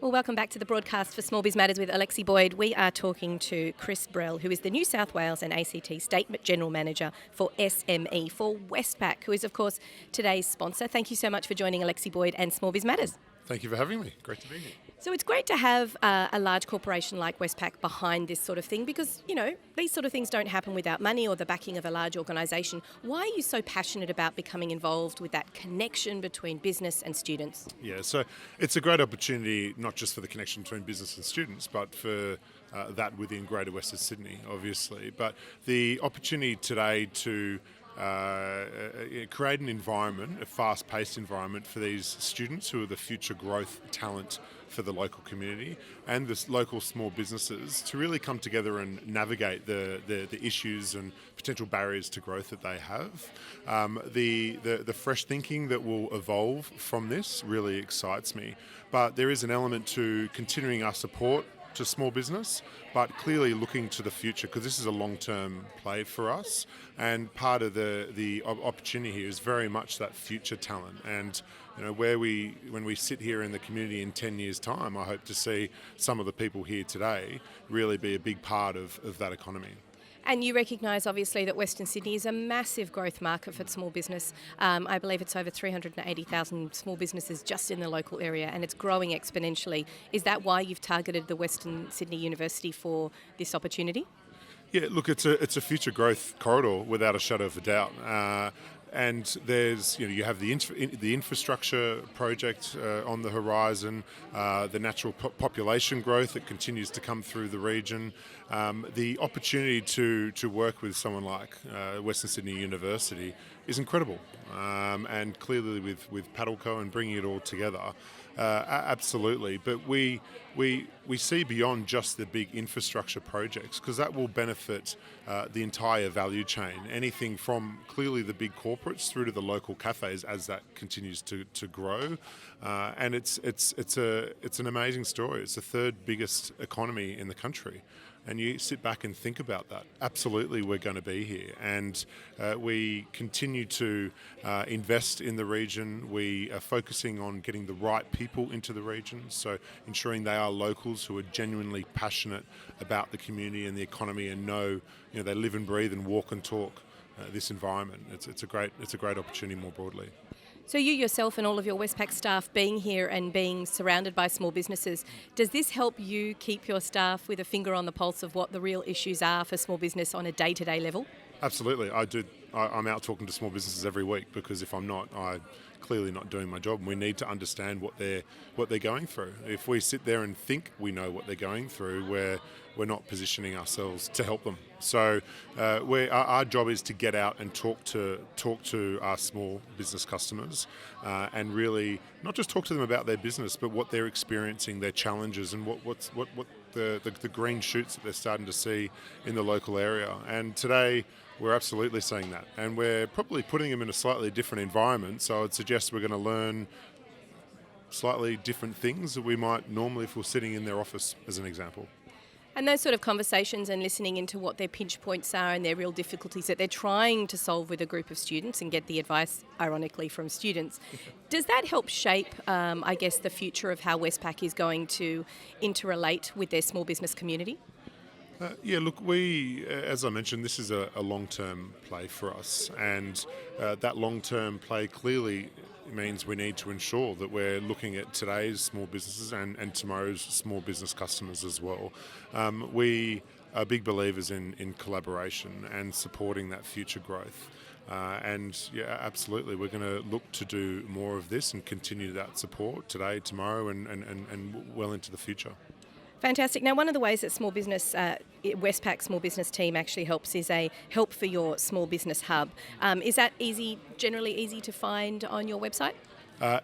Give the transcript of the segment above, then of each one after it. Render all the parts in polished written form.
Well, welcome back to the broadcast for Small Biz Matters with Alexi Boyd. We are talking to Chris Brell, who is the New South Wales and ACT State General Manager for SME for Westpac, who is, of course, today's sponsor. Thank you so much for joining Alexi Boyd and Small Biz Matters. Thank you for having me. Great to be here. So it's great to have a large corporation like Westpac behind this sort of thing because, these sort of things don't happen without money or the backing of a large organisation. Why are you so passionate about becoming involved with that connection between business and students? Yeah, so it's a great opportunity, not just for the connection between business and students, but for that within Greater Western Sydney, obviously. But the opportunity today to create an environment, a fast-paced environment for these students who are the future growth talent for the local community and the local small businesses to really come together and navigate the issues and potential barriers to growth that they have. The fresh thinking that will evolve from this really excites me. But there is an element to continuing our support to small business, but clearly looking to the future because this is a long-term play for us, and part of the opportunity here is very much that future talent. And when we sit here in the community in 10 years' time, I hope to see some of the people here today really be a big part of that economy. And you recognise, obviously, that Western Sydney is a massive growth market for small business. I believe it's over 380,000 small businesses just in the local area, and it's growing exponentially. Is that why you've targeted the Western Sydney University for this opportunity? Yeah, look, it's a future growth corridor without a shadow of a doubt. And there's, you have the infrastructure project on the horizon, the natural population growth that continues to come through the region, the opportunity to work with someone like Western Sydney University is incredible. And clearly with Paddleco and bringing it all together, absolutely. But we see beyond just the big infrastructure projects because that will benefit the entire value chain. Anything from clearly the big corporates through to the local cafes as that continues to grow. And it's an amazing story. It's the third biggest economy in the country. And you sit back and think about that. Absolutely, we're going to be here. And we continue to invest in the region. We are focusing on getting the right people into the region, so ensuring they are locals who are genuinely passionate about the community and the economy and know, they live and breathe and walk and talk this environment. It's a great opportunity more broadly. So you yourself and all of your Westpac staff being here and being surrounded by small businesses, does this help you keep your staff with a finger on the pulse of what the real issues are for small business on a day-to-day level? Absolutely, I do. I'm out talking to small businesses every week because if I'm not, I'm clearly not doing my job. And we need to understand what they're going through. If we sit there and think we know what they're going through, we're not positioning ourselves to help them. So our job is to get out and talk to our small business customers and really not just talk to them about their business, but what they're experiencing, their challenges, and what the green shoots that they're starting to see in the local area. And today we're absolutely seeing that, and we're probably putting them in a slightly different environment. So I'd suggest we're going to learn slightly different things that we might normally if we're sitting in their office, as an example. And those sort of conversations and listening into what their pinch points are and their real difficulties that they're trying to solve with a group of students and get the advice, ironically, from students. Does that help shape, the future of how Westpac is going to interrelate with their small business community? Look, as I mentioned, this is a long-term play for us, and that long-term play clearly means we need to ensure that we're looking at today's small businesses and tomorrow's small business customers as well. We are big believers in collaboration and supporting that future growth. Absolutely, we're going to look to do more of this and continue that support today, tomorrow, and well into the future. Fantastic. Now, one of the ways that Westpac Small Business Team actually helps is a Help for Your Small Business Hub. Is that generally easy to find on your website?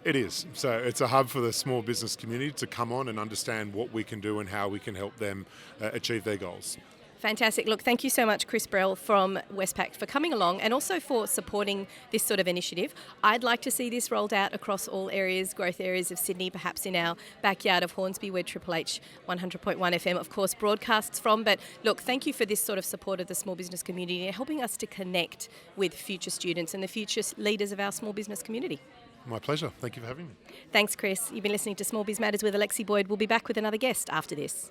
It is. So it's a hub for the small business community to come on and understand what we can do and how we can help them achieve their goals. Fantastic. Look, thank you so much, Chris Brell from Westpac, for coming along and also for supporting this sort of initiative. I'd like to see this rolled out across all growth areas of Sydney, perhaps in our backyard of Hornsby, where Triple H 100.1 FM, of course, broadcasts from. But look, thank you for this sort of support of the small business community and helping us to connect with future students and the future leaders of our small business community. My pleasure. Thank you for having me. Thanks, Chris. You've been listening to Small Biz Matters with Alexi Boyd. We'll be back with another guest after this.